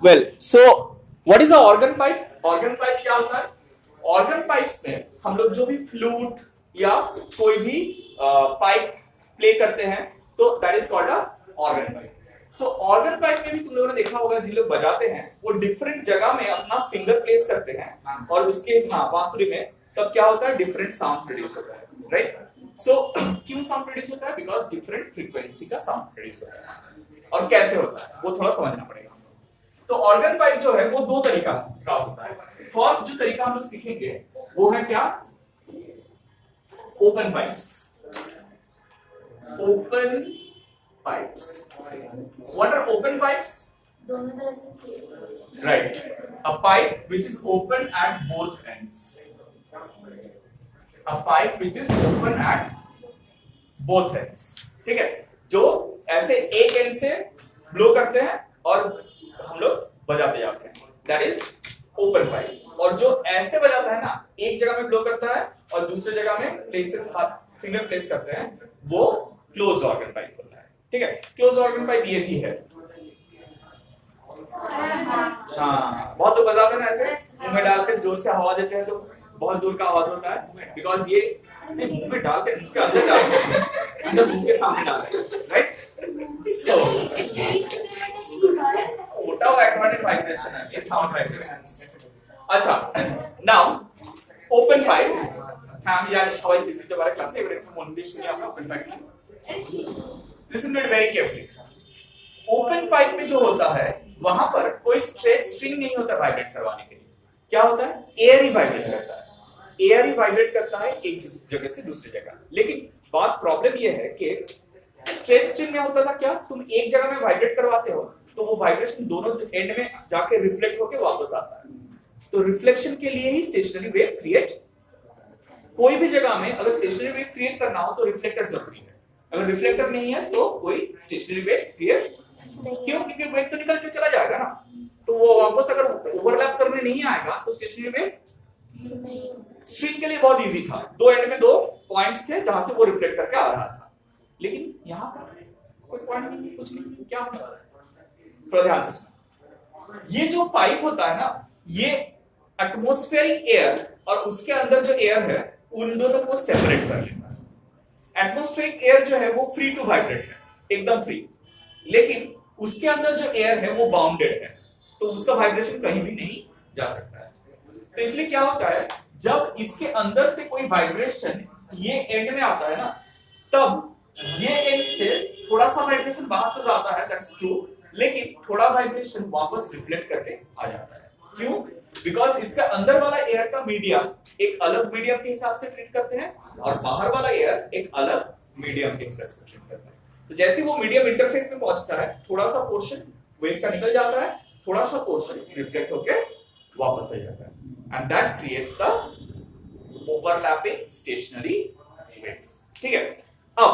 Well so what is a organ pipe? Organ pipe क्या होता है? ऑर्गन पाइप्स में हम लोग जो भी फ्लूट या कोई भी पाइप प्ले करते हैं तो that is called a organ pipe. So organ pipe में भी तुम लोगों ने देखा होगा जिन लोग बजाते हैं वो डिफरेंट जगह में अपना फिंगर प्लेस करते हैं और उसके बांसुरी में तब क्या होता है, डिफरेंट साउंड प्रोड्यूस होता है, राइट? सो क्यों साउंड प्रोड्यूस होता है? बिकॉज डिफरेंट फ्रीक्वेंसी का साउंड प्रोड्यूस होता है। और कैसे होता है वो थोड़ा समझना पड़ेगा। तो ऑर्गन पाइप जो है वो दो तरीका का होता है। फर्स्ट जो तरीका हम लोग सीखेंगे वो है क्या? Open pipes. Open pipes. What are open pipes? दोनों तरह से right, a pipe which is open at both ends. A pipe which is open at both ends. ठीक है, जो ऐसे एक एंड से ब्लो करते हैं और हम लोग बजाते जाते हैं, दैट इज ओपन पाइप। और जो ऐसे बजाता है ना, एक जगह में ब्लो करता है और दूसरे जगह में प्लेसेस हाथ फिंगर प्लेस करते हैं, वो क्लोज्ड ऑर्गन पाइप होता है। ठीक है, क्लोज्ड ऑर्गन पाइप ये भी है। हाँ, बहुत लोग बजाते हैं ना ऐसे मुंह में डाल के जोर से हवा देते हैं तो बहुत जोर का आवाज होता है, बिकॉज ये नहीं मुंह में डाल के, मुंह के अंदर डाल के, अंदर मुंह के सामने डाल रहे हैं, राइट? सो मोटा इलेक्ट्रॉनिक वाइब्रेशन है ये, साउंड वाइब्रेशंस। अच्छा, नाउ ओपन पाइप हम यानी সবাই সিসিতে বারে ক্লাসে এবারে একটু মন দিয়ে শুনি আমরা open pipe. Listen to it very carefully. Open pipe में जो होता है वहां पर कोई स्ट्रेच स्ट्रिंग नहीं होता वाइब्रेट करवाने के लिए। क्या होता है? एयर ही वाइब्रेट करता है। एयर ही वाइब्रेट करता है एक जगह से दूसरी जगह। लेकिन बात प्रॉब्लम ये है कि स्ट्रेच स्ट्रिंग में होता था क्या, तुम एक जगह में वाइब्रेट करवाते हो तो वो वाइब्रेशन दोनों एंड में जाके रिफ्लेक्ट होके वापस आता है। तो रिफ्लेक्शन के लिए ही स्टेशनरी वेव क्रिएट, कोई भी जगह में अगर स्टेशनरी वेव क्रिएट करना हो तो रिफ्लेक्टर जरूरी है। अगर रिफ्लेक्टर नहीं है तो कोई स्टेशनरी वेव क्रिएट क्यों? क्योंकि वेव तो निकल के चला जाएगा ना, तो वो वापस अगर ओवरलैप करने नहीं आएगा तो स्टेशनरी वेव स्ट्रिंग के लिए बहुत इजी था। दो एंड में दो पॉइंट्स थे जहां से वो रिफ्लेक्ट करके आ रहा था। लेकिन यहां पर कोई पॉइंट नहीं, कुछ नहीं, क्या होने वाला है? थोड़ा ध्यान से सुनो। ये जो पाइप होता है ना, ये एटमॉस्फेरिक एयर और उसके अंदर जो एयर है उन दोनों को सेपरेट कर लेता है। एटमॉस्फेरिक एयर जो है वो फ्री टू वाइब्रेट है, एकदम फ्री। लेकिन उसके अंदर जो एयर है वो बाउंडेड है, तो उसका वाइब्रेशन कहीं भी नहीं जा सकता है। तो इसलिए क्या होता है, जब इसके अंदर से कोई वाइब्रेशन ये एंड में आता है ना, तब ये एंड से थोड़ा सा वाइब्रेशन बाहर तो जाता है, दैट्स ट्रू, लेकिन थोड़ा वाइब्रेशन वापस रिफ्लेक्ट करके आ जाता है। क्यों? बिकॉज इसका अंदर वाला एयर का मीडियम एक अलग मीडियम के हिसाब से ट्रीट करते हैं और बाहर वाला एयर एक अलग मीडियम के हिसाब से ट्रीट करते हैं। तो जैसे वो मीडियम इंटरफेस में पहुंचता है, थोड़ा सा पोर्शन वेव का निकल जाता है, थोड़ा सा पोर्शन रिफ्लेक्ट होके वापस आ जाता है, and that creates the overlapping stationary wave. ठीक है, अब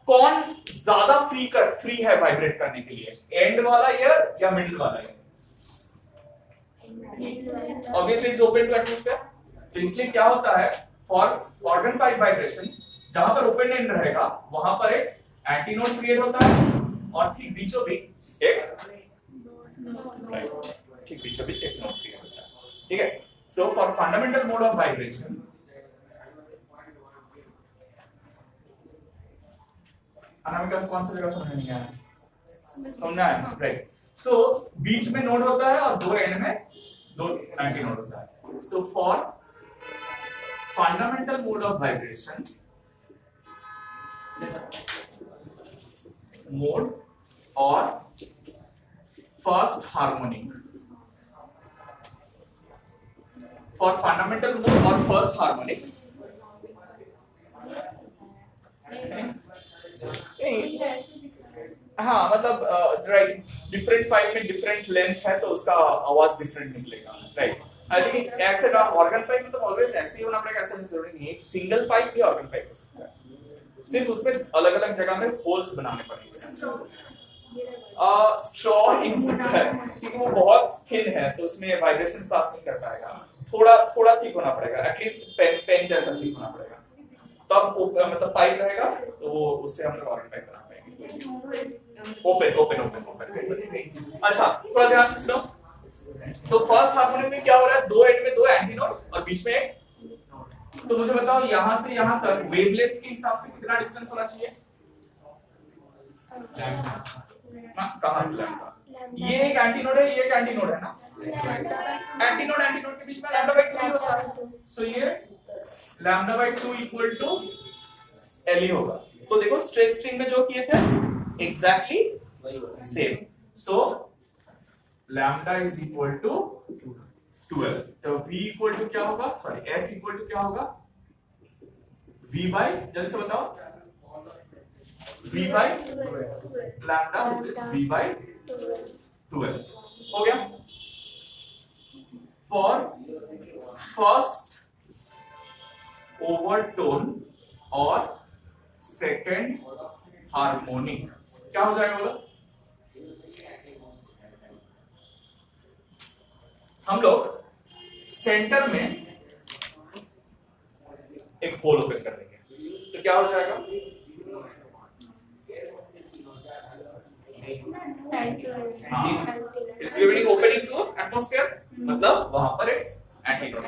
कौन ज्यादा फ्री है वाइब्रेट करने के लिए, एंड वाला एयर या मिडिल वाला air? Obviously it's open to atmosphere. तो इसलिए क्या होता है, फॉर ऑर्गन पाइप वाइब्रेशन जहां पर ओपन एंड रहेगा वहां पर एक एंटीनोड क्रिएट होता है और ठीक बीचों बीच एक ठीक बीचों बीच एक नोड क्रिएट होता है। ठीक है, so for fundamental mode of vibration Anamika कौन सा जगह समझ नहीं आया? समझना है, राइट? सो बीच में नोड होता है और दो एंड में दो एंटीनोड होता है। So for fundamental mode of vibration mode और first harmonic, for fundamental mode और फर्स्ट हार्मोनिक हाँ, मतलब राइट, डिफरेंट पाइप में डिफरेंट लेंथ है तो उसका आवाज डिफरेंट निकलेगा, राइट? लेकिन ऐसे ना ऑर्गन पाइप में तो ऑलवेज ऐसे ही होना पड़ेगा, ऐसा जरूरी नहीं है। एक सिंगल पाइप भी ऑर्गन पाइप हो सकता है, सिर्फ उसमें अलग अलग जगह में होल्स बनाने पड़ेंगे। स्ट्रॉ इन सकता है क्योंकि वो बहुत थिन है तो उसमें वाइब्रेशंस पास नहीं कर पाएगा, थोड़ा थिक होना पड़ेगा, एटलीस्ट पेन जैसा थिक होना पड़ेगा, तब मतलब पाइप रहेगा तो वो उससे हम लोग ऑर्गन पाइप बना पाएंगे। ओपन अच्छा थोड़ा ध्यान से सुनो। तो फर्स्ट हार्मोनिक में क्या हो रहा है, दो एंड में दो एंटीनोड और बीच में एक। तो मुझे बताओ यहां से यहां तक वेवलेंथ के हिसाब से कितना डिस्टेंस होना चाहिए? कहां से लैम्डा? ये एक एंटीनोड है, ये एक एंटीनोड है ना। एंटीनोड एंटीनोड के बीच में लैम्डा बाय 2 ही होता है। सो ये lambda by 2 equal to L ही होगा। तो देखो स्ट्रेस स्ट्रिंग में जो किए थे exactly same. So lambda is equal to 12। तो v इक्वल टू क्या होगा, सॉरी f इक्वल टू क्या होगा, v बाय, जल्दी से बताओ, v by lambda which is v by 12। हो गया। फॉर फर्स्ट ओवरटोन और सेकंड हार्मोनिक क्या हो जाएगा बोलो? हम लोग सेंटर में एक होल ओपन कर देंगे तो क्या हो जाएगा? It's giving opening to atmosphere, मतलब वहां पर एक एंटीनोड,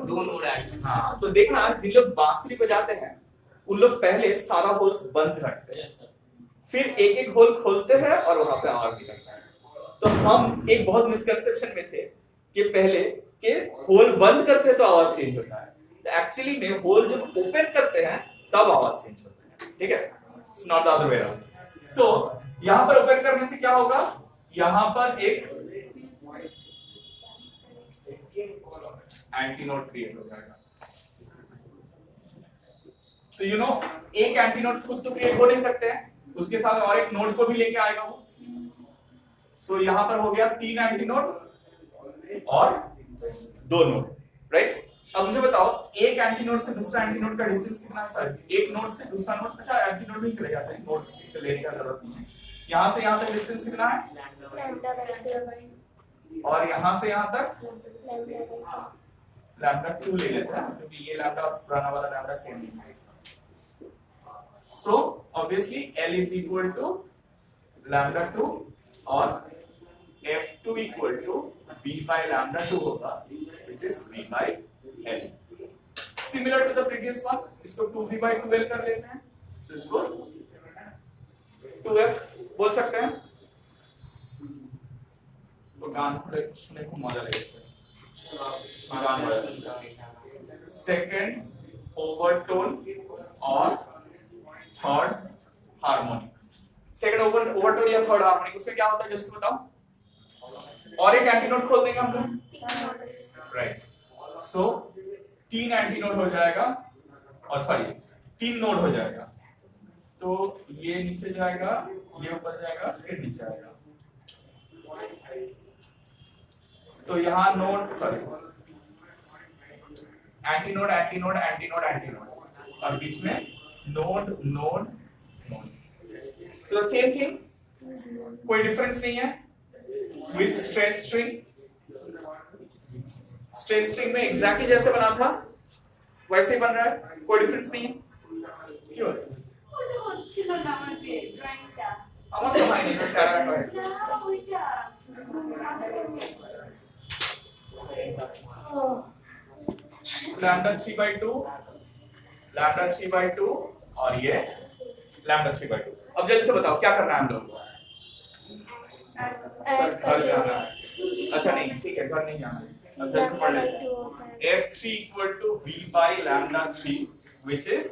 दो नोड है। हाँ तो देखना जिन लोग बांसुरी बजाते हैं उन लोग पहले सारा होल्स बंद रखते हैं, फिर एक एक होल खोलते हैं और वहां पे आवाज निकलता है। तो हम एक बहुत मिसकंसेप्शन में थे कि पहले के होल बंद करते हैं तो आवाज चेंज होता है। तो एक्चुअली में होल जब ओपन करते हैं तब आवाज चेंज होता है, ठीक है? It's not the other way around. So यहां पर ओपन करने से क्या होगा, यहां पर एक एंटीनोड क्रिएट हो जाएगा। तो यू नो एक एंटीनोड खुद तो क्रिएट हो नहीं सकते हैं, उसके साथ और एक नोड को भी लेके आएगा वो। सो यहां पर हो गया 3 एंटीनोड और 2 नोड, राइट? अब मुझे बताओ एक एंटीनोड से दूसरा एंटीनोड का डिस्टेंस कितना है सर? एक नोड से दूसरा नोड, अच्छा एंटीनोड भी चले जाते हैं, नोड तो लेने का जरूरत नहीं है। यहां से यहां तक डिस्टेंस कितना है? और यहां से यहां तक लैम्डा 2 ले लेते हैं क्योंकि ये लैम्डा और पुराना वाला लैम्डा सेम है। So obviously L is equal to lambda 2 और F2 equal to V by lambda 2 होगा, which is V by L. Similar to the previous one, इसको 2V by 2L कर लेते हैं, so इसको 2F बोल सकते हैं। तो गान सुनने को मजा लगेगा। सेकंड ओवरटोन और थर्ड हार्मोनिक। सेकंड ओवरटोन या थर्ड हार्मोनिक उसमें क्या होता है जल्दी से बताओ। और एक एंटीनोड खोल देंगे हम लोग, राइट? सो 3 एंटीनोड हो जाएगा और सॉरी 3 नोड हो जाएगा। तो ये नीचे जाएगा, ये ऊपर जाएगा, फिर नीचे आएगा। तो यहाँ node sorry antinode antinode antinode antinode और बीच में node node node. So the same thing, कोई डिफरेंस नहीं है with stress string. Stress string में एग्जैक्टली जैसे बना था वैसे ही बन रहा है, कोई डिफरेंस नहीं है। क्यों? আমার তো হয়নি, এটা ট্যারা করে लैम्डा 3/2 लैम्डा 3/2 और ये लैम्डा 3/2। अब जल्दी से बताओ क्या करना है हम लोग? सर घर जाना है। अच्छा नहीं ठीक है, घर नहीं जाना है। अब जल्दी से पढ़ लेते हैं। F3 = V by lambda 3 which is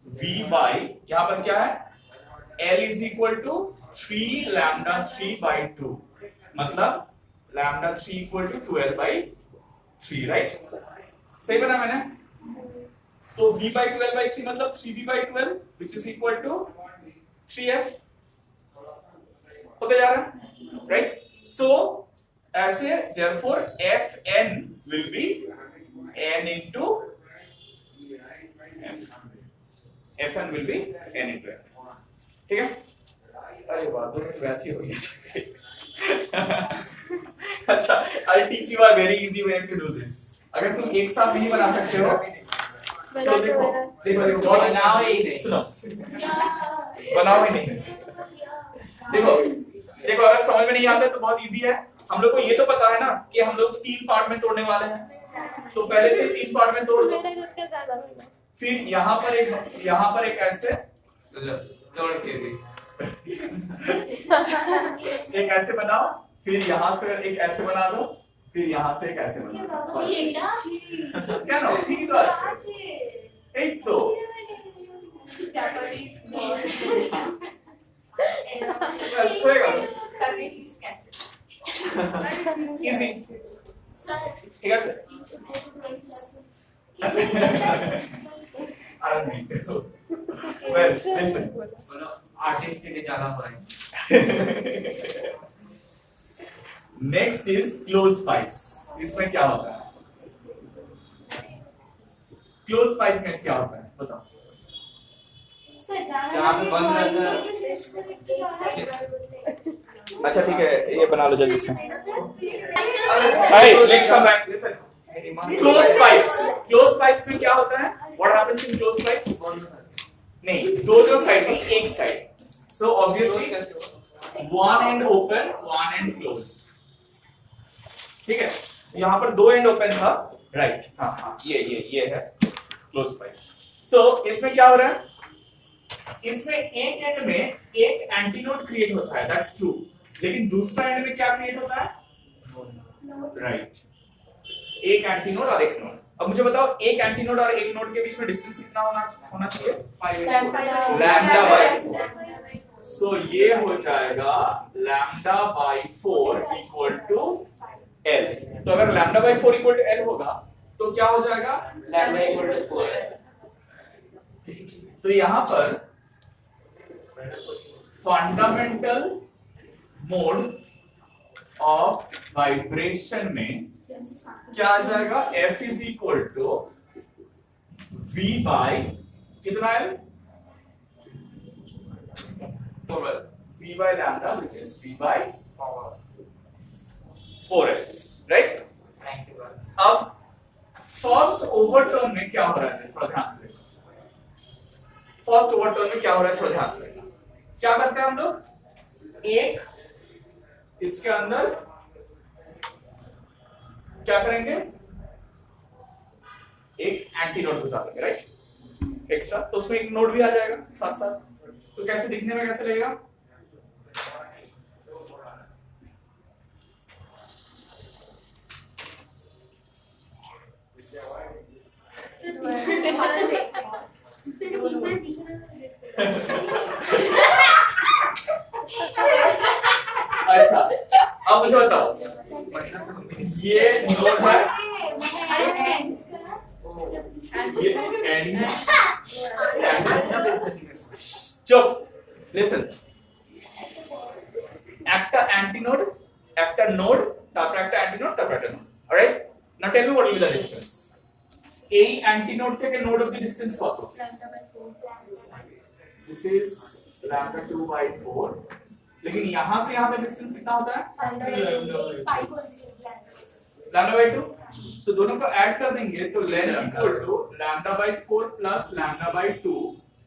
V by यहाँ पर क्या है? L is equal to 3 lambda 3/2 मतलब lambda 3 equal to 12/3, राइट? सही बना मैंने? तो V by 12/3 मतलब 3V by 12 which is equal to 3F होते जा रहा है, राइट? सो ऐसे therefore Fn will be n into F. Fn will be n into F, ठीक है? अरे वाह, तो बैच ही हो गया। अच्छा, I'll teach you a very easy way to do this. अगर तुम एक साथ नहीं बना सकते हो तो देखो देखो देखो बनाओ ही नहीं, सुनो बनाओ ही नहीं। देखो देखो अगर समझ में नहीं आता है तो बहुत इजी है, हम लोग को ये तो पता है ना कि हम लोग 3 पार्ट में तोड़ने वाले हैं, तो पहले से 3 पार्ट में तोड़ दो। फिर यहाँ पर एक ऐसे तोड़ के भी एक ऐसे बनाओ, फिर यहाँ से एक ऐसे बना दो, फिर यहाँ से एक ऐसे बना दो। क्या ना ठीक तो ऐसे एक तो बस होएगा इजी, ठीक है सर। Well, listen. बोलो आर्टिस्ट के ज्यादा हो रहे हैं। Next is closed pipes. इसमें क्या होता है? Closed pipe में क्या होता है? बताओ। जहाँ पे बंद रहता है। अच्छा ठीक है, ये बना लो जल्दी से। Hey, let's come back. Listen. Closed pipes. Closed pipes में क्या होता है? What happens in closed pipes? नहीं, दो साइड नहीं, एक side. So obviously one end open, one end closed. ठीक है, यहाँ पर 2 एंड ओपन था, राइट? हाँ, ये है क्लोज पाइप। सो इसमें क्या हो रहा है? इसमें एक एंड में एक एंटीनोड क्रिएट होता है, दैट्स ट्रू, लेकिन दूसरा एंड में क्या क्रिएट होता है? राइट, एक एंटीनोड और एक नोड। अब मुझे बताओ, एक एंटीनोड और एक नोड के बीच में डिस्टेंस कितना होना चाहिए? Lambda by 4। सो ये हो जाएगा lambda by 4 equal to L। तो अगर lambda by 4 equal to L होगा तो क्या हो जाएगा? Lambda equal to 4। तो यहां पर फंडामेंटल मोड ऑफ वाइब्रेशन में क्या आ जाएगा? F is equal to V by कितना है? V by lambda which is V by 4L, right? अब फर्स्ट ओवरटर्न में क्या हो रहा है थोड़ा ध्यान से देखो। फर्स्ट ओवरटर्न में क्या हो रहा है थोड़ा ध्यान से देखना। क्या करते हैं हम लोग? एक इसके अंदर क्या करेंगे? एक एंटीनोड घुसा देंगे, राइट? एक्स्ट्रा, तो उसमें एक नोड भी आ जाएगा साथ साथ। तो कैसे दिखने में कैसे लगेगा? अच्छा, अब मुझे बताओ, ये नोड है, ये एंड। चुप, लिसन। একটা antinode, একটা node, তারপর একটা antinode, তারপর একটা node। Alright? Now tell me what will be the distance? এই antinode থেকে node অবধি distance কত? This is lambda 2 by 4। लेकिन यहाँ से यहाँ तक distance कितना होता है? lambda by 2। So दोनों को ऐड कर देंगे तो length equal to lambda by 4 plus lambda by 2,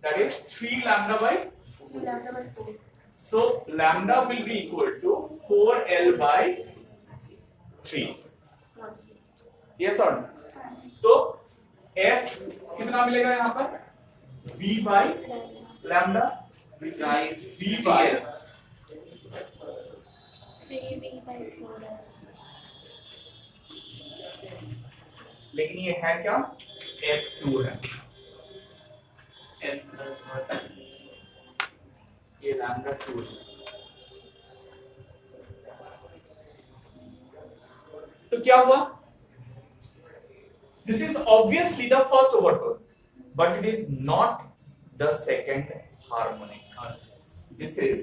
that is 3 lambda by 4। So lambda will be equal to 4L by 3। Yes or no? तो F कितना मिलेगा यहाँ पर? V by lambda which is V by 3V/4L। लेकिन ये है क्या? F2 है। F plus 1। ये lambda 2 है। तो क्या हुआ? This is obviously the first overtone, but it is not the second harmonic. This is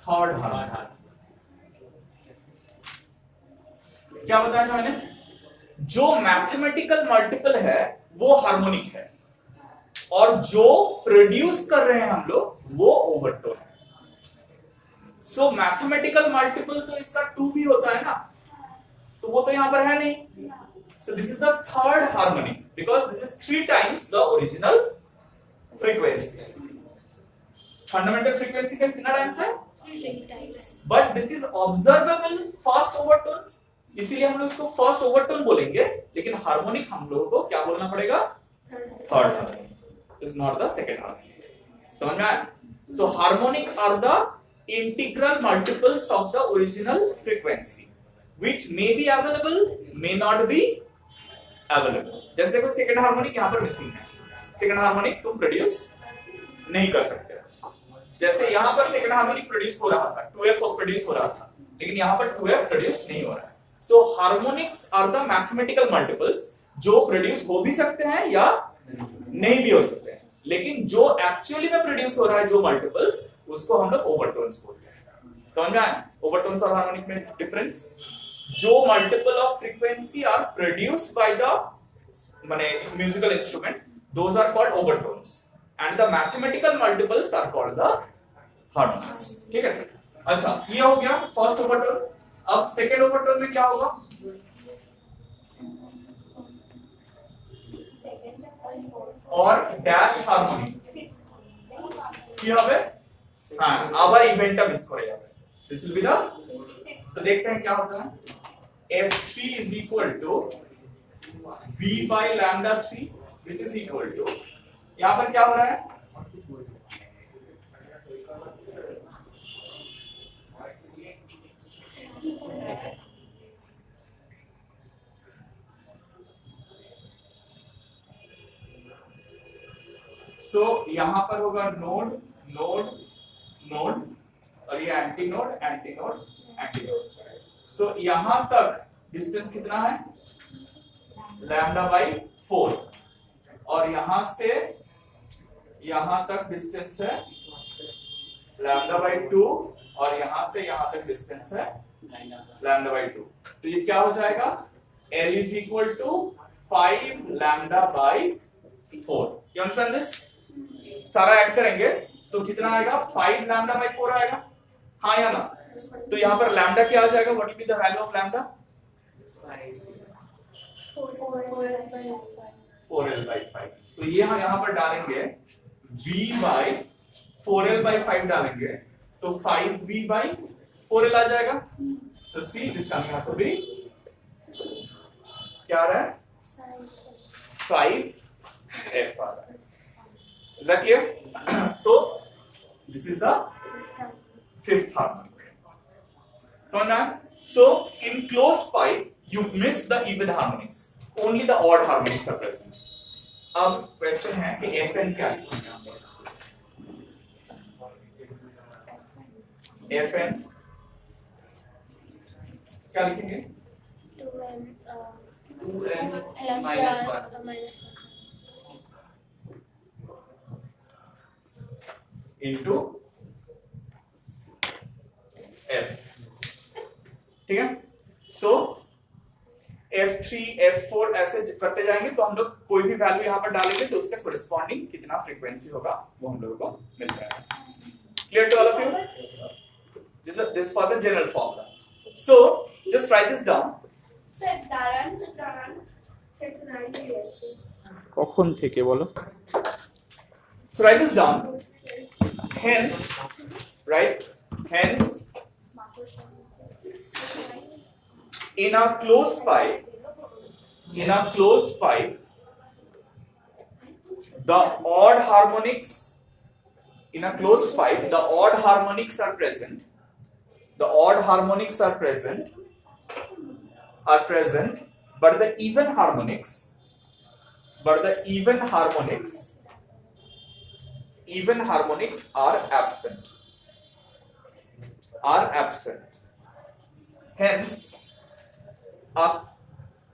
third harmonic. क्या बताया था मैंने? जो मैथमेटिकल मल्टीपल है वो हार्मोनिक है, और जो प्रोड्यूस कर रहे हैं हम लोग वो ओवरटोन है। सो मैथमेटिकल मल्टीपल तो इसका 2 भी होता है ना, तो वो तो यहां पर है नहीं। So this is the third harmonic because this is 3 times the original frequency. Fundamental frequency का कितना टाइम्स है, 3 times. But this is observable first overtone, इसीलिए हम लोग इसको फर्स्ट ओवरटोन बोलेंगे, लेकिन हार्मोनिक हम लोगों को क्या बोलना पड़ेगा, third harmonic, is not the second harmonic. समझ में आया? So harmonic are the integral multiples of the original frequency which may be available, may not be available. जैसे देखो सेकंड हार्मोनिक यहाँ पर मिसिंग है, सेकंड हार्मोनिक तुम प्रोड्यूस नहीं कर सकते। जैसे यहाँ पर सेकंड हार्मोनिक प्रोड्यूस हो रहा था, 2f प्रोड्यूस हो रहा था, लेकिन यहाँ पर 2f प्रोड्यूस नहीं हो रहा है। So harmonics are the mathematical multiples जो प्रोड्यूस हो भी सकते हैं या नहीं भी हो सकते हैं, लेकिन जो एक्चुअली में प्रोड्यूस हो रहा है जो मल्टीपल्स, उसको हम लोग ओवरटोन्स बोलते हैं। समझ में आया ओवरटोन्स और हार्मोनिक में डिफरेंस? जो multiple of frequency are produced by the माने musical instrument, those are called overtones and the mathematical multiples are called the harmonics. ठीक है, अच्छा ये हो गया फर्स्ट ओवरटोन। अब सेकंड ओवरटोन में क्या होगा? और ড্যাশ হারমোনিক কি হবে? হ্যাঁ আবার ইভেন্টটা মিস করে যাবে। দিস উইল বি দা, तो देखते हैं क्या होता है। f3 is equal to v by lambda 3 which is equal to, यहां पर क्या हो रहा है, सो यहां पर होगा नोड नोड नोड और ये anti node anti node anti node. So यहां तक डिस्टेंस कितना है, लैम्डा बाई 4, और यहां से यहां तक डिस्टेंस है लैम्डा बाई 2, और यहां से यहां तक डिस्टेंस है लैम्डा बाई 2। तो ये क्या हो जाएगा, L is equal to 5 lambda by 4। You understand this? सारा ऐड करेंगे तो कितना आएगा, 5 लैम्डा बाई 4 आएगा, हाँ या ना? तो यहाँ पर लैम्डा क्या आ जाएगा, what will be the value of lambda, 4l by 5। तो ये हम यहाँ पर डालेंगे v by 4l by 5 डालेंगे तो 5v by 4l आ जाएगा। So see this coming out to be क्या आ रहा है, 5f आ रहा है। Is that clear? तो this is the fifth harmonic. So now, so in closed pipe you miss the even harmonics, only the odd harmonics are present. अब question है कि Fn क्या है? Fn क्या लिखेंगे? 2m plus minus 1 minus 1 into f। ठीक है, सो f3 f4 ऐसे करते जाएंगे तो हम लोग कोई भी वैल्यू यहाँ पर डालेंगे तो उसका कोरिस्पॉन्डिंग कितना फ्रीक्वेंसी होगा वो हम लोगों को मिल जाएगा। Clear to all of you? This for the general formula. So just write this down. কখন থেকে বলো? So write this down. Hence, right? Hence, in a closed pipe, the odd harmonics in a closed pipe, the odd harmonics are present. The odd harmonics are present, but the even harmonics, are absent. Hence,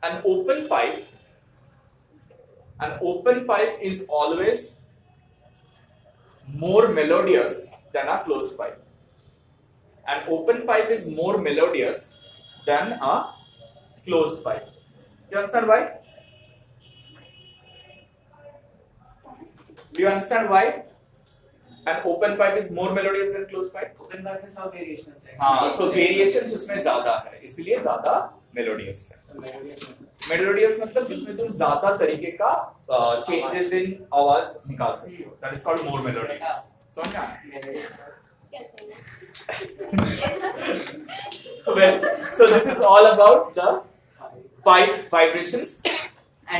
an open pipe is always more melodious than a closed pipe. An open pipe is more melodious than a closed pipe. You understand why? Do you understand why an open pipe is more melodious than closed pipe? Open pipe में सब variations है। हाँ, so variations उसमें ज्यादा है, इसलिए ज्यादा melodious है। Melodious मतलब जिसमें तुम ज्यादा तरीके का changes in आवाज निकाल सकते हो, that is called more melodious. समझ में आया? क्या करना? Well, so this is all about the pipe vibrations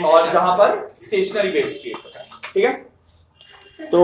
और जहां पर stationary waves create होता है, ठीक है? तो